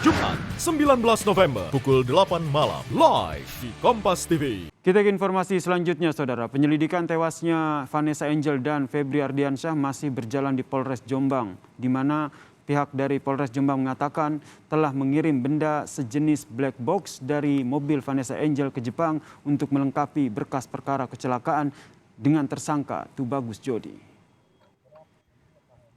Jumat 19 November pukul 8 malam live di Kompas TV. Kita ke informasi selanjutnya, Saudara. Penyelidikan tewasnya Vanessa Angel dan Febri Ardiansyah masih berjalan di Polres Jombang, di mana pihak dari Polres Jombang mengatakan telah mengirim benda sejenis black box dari mobil Vanessa Angel ke Jepang untuk melengkapi berkas perkara kecelakaan dengan tersangka Tubagus Jodi.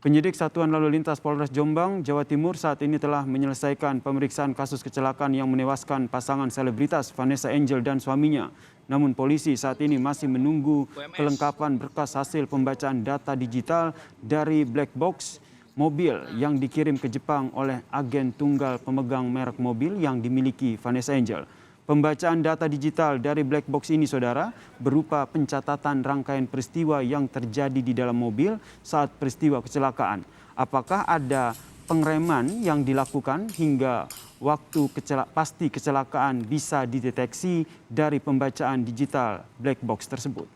Penyidik Satuan Lalu Lintas Polres Jombang, Jawa Timur saat ini telah menyelesaikan pemeriksaan kasus kecelakaan yang menewaskan pasangan selebritas Vanessa Angel dan suaminya. Namun polisi saat ini masih menunggu kelengkapan berkas hasil pembacaan data digital dari black box mobil yang dikirim ke Jepang oleh agen tunggal pemegang merek mobil yang dimiliki Vanessa Angel. Pembacaan data digital dari black box ini, Saudara, berupa pencatatan rangkaian peristiwa yang terjadi di dalam mobil saat peristiwa kecelakaan. Apakah ada pengereman yang dilakukan hingga waktu pasti kecelakaan bisa dideteksi dari pembacaan digital black box tersebut?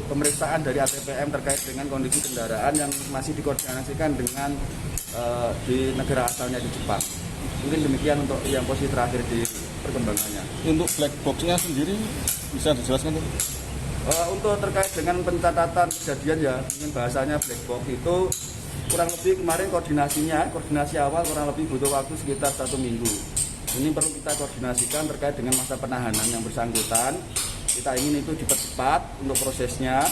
Pemeriksaan dari ATPM terkait dengan kondisi kendaraan yang masih dikoordinasikan dengan di negara asalnya di Jepang. Mungkin demikian untuk yang posisi terakhir di perkembangannya. Untuk black box-nya sendiri bisa dijelaskan tuh? Untuk terkait dengan pencatatan kejadian ya, mungkin bahasanya black box itu kurang lebih kemarin koordinasi awal kurang lebih butuh waktu sekitar 1 minggu. Ini perlu kita koordinasikan terkait dengan masa penahanan yang bersangkutan. Kita ingin itu dipercepat untuk prosesnya.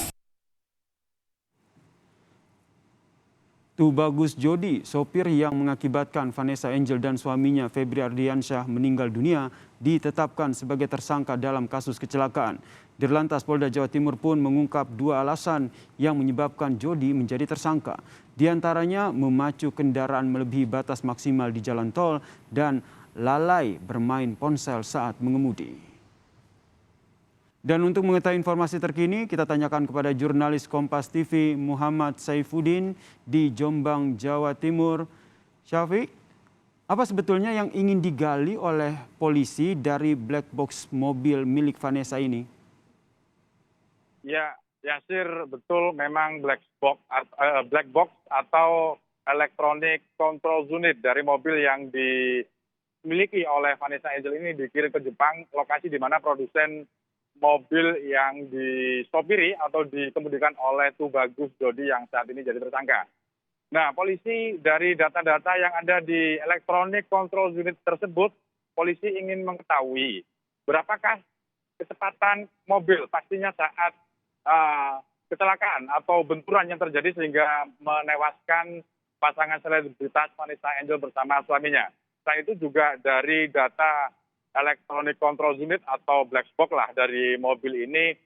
Tubagus Jodi, sopir yang mengakibatkan Vanessa Angel dan suaminya Febri Ardiansyah meninggal dunia, ditetapkan sebagai tersangka dalam kasus kecelakaan. Dirlantas Polda Jawa Timur pun mengungkap 2 alasan yang menyebabkan Jodi menjadi tersangka. Di antaranya memacu kendaraan melebihi batas maksimal di jalan tol dan lalai bermain ponsel saat mengemudi. Dan untuk mengetahui informasi terkini, kita tanyakan kepada jurnalis Kompas TV Muhammad Saifuddin di Jombang, Jawa Timur. Syafiq, apa sebetulnya yang ingin digali oleh polisi dari black box mobil milik Vanessa ini? Ya, Yasir, betul memang black box atau electronic control unit dari mobil yang dimiliki oleh Vanessa Angel ini dikirim ke Jepang, lokasi di mana produsen mobil yang disopiri atau dikemudikan oleh Tubagus Jodi yang saat ini jadi tersangka. Nah, polisi dari data-data yang ada di electronic control unit tersebut, polisi ingin mengetahui berapakah kecepatan mobil pastinya saat kecelakaan atau benturan yang terjadi sehingga menewaskan pasangan selebritas Vanessa Angel bersama suaminya. Selain itu juga dari data electronic control unit atau black box lah dari mobil ini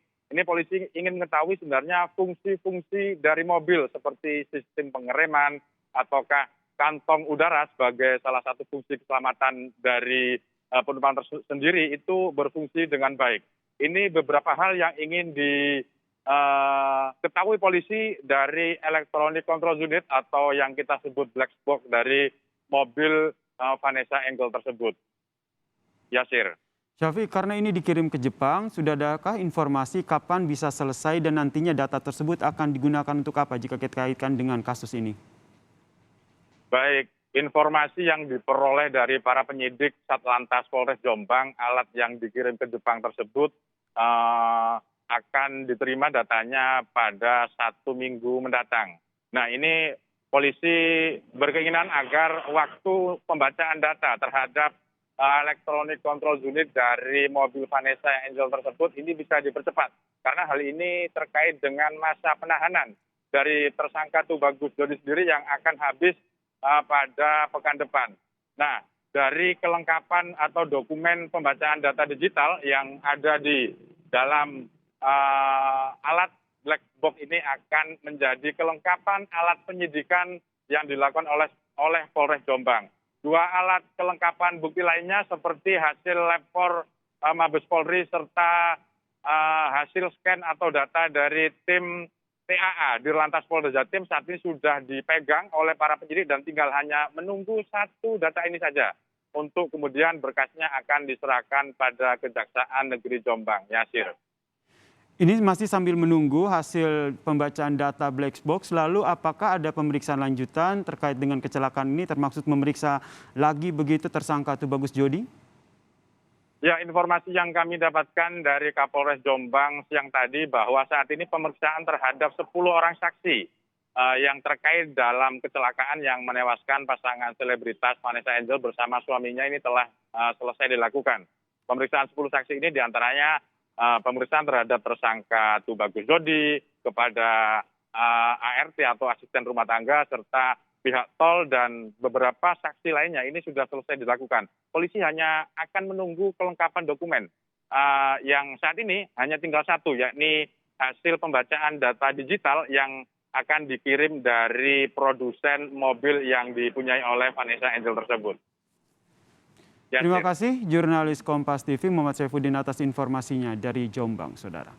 polisi ingin mengetahui sebenarnya fungsi-fungsi dari mobil seperti sistem pengereman ataukah kantong udara sebagai salah satu fungsi keselamatan dari penumpang sendiri itu berfungsi dengan baik. Ini beberapa hal yang ingin diketahui polisi dari electronic control unit atau yang kita sebut black box dari mobil Vanessa Angel tersebut. Yasir. Syafiq, karena ini dikirim ke Jepang, sudah adakah informasi kapan bisa selesai dan nantinya data tersebut akan digunakan untuk apa jika kita kaitkan dengan kasus ini? Baik, informasi yang diperoleh dari para penyidik Satlantas Polres Jombang, alat yang dikirim ke Jepang tersebut akan diterima datanya pada 1 minggu mendatang. Nah, ini polisi berkeinginan agar waktu pembacaan data terhadap electronic control unit dari mobil Vanessa Angel tersebut ini bisa dipercepat. Karena hal ini terkait dengan masa penahanan dari tersangka Tubagus Jodi sendiri yang akan habis pada pekan depan. Nah, dari kelengkapan atau dokumen pembacaan data digital yang ada di dalam alat black box ini akan menjadi kelengkapan alat penyidikan yang dilakukan oleh Polres Jombang. 2 alat kelengkapan bukti lainnya seperti hasil lapor Mabes Polri serta hasil scan atau data dari tim TAA Dirlantas Polda Jatim saat ini sudah dipegang oleh para penyidik dan tinggal hanya menunggu 1 data ini saja untuk kemudian berkasnya akan diserahkan pada Kejaksaan Negeri Jombang. Yasir. Ini masih sambil menunggu hasil pembacaan data black box, lalu apakah ada pemeriksaan lanjutan terkait dengan kecelakaan ini termasuk memeriksa lagi begitu tersangka Tubagus Jodi? Ya, informasi yang kami dapatkan dari Kapolres Jombang siang tadi bahwa saat ini pemeriksaan terhadap 10 orang saksi yang terkait dalam kecelakaan yang menewaskan pasangan selebritas Vanessa Angel bersama suaminya ini telah selesai dilakukan. Pemeriksaan 10 saksi ini diantaranya pemeriksaan terhadap tersangka Tubagus Jodi, kepada ART atau asisten rumah tangga, serta pihak tol dan beberapa saksi lainnya ini sudah selesai dilakukan. Polisi hanya akan menunggu kelengkapan dokumen yang saat ini hanya tinggal satu, yakni hasil pembacaan data digital yang akan dikirim dari produsen mobil yang dipunyai oleh Vanessa Angel tersebut. Terima kasih jurnalis Kompas TV Muhammad Saifuddin atas informasinya dari Jombang, Saudara.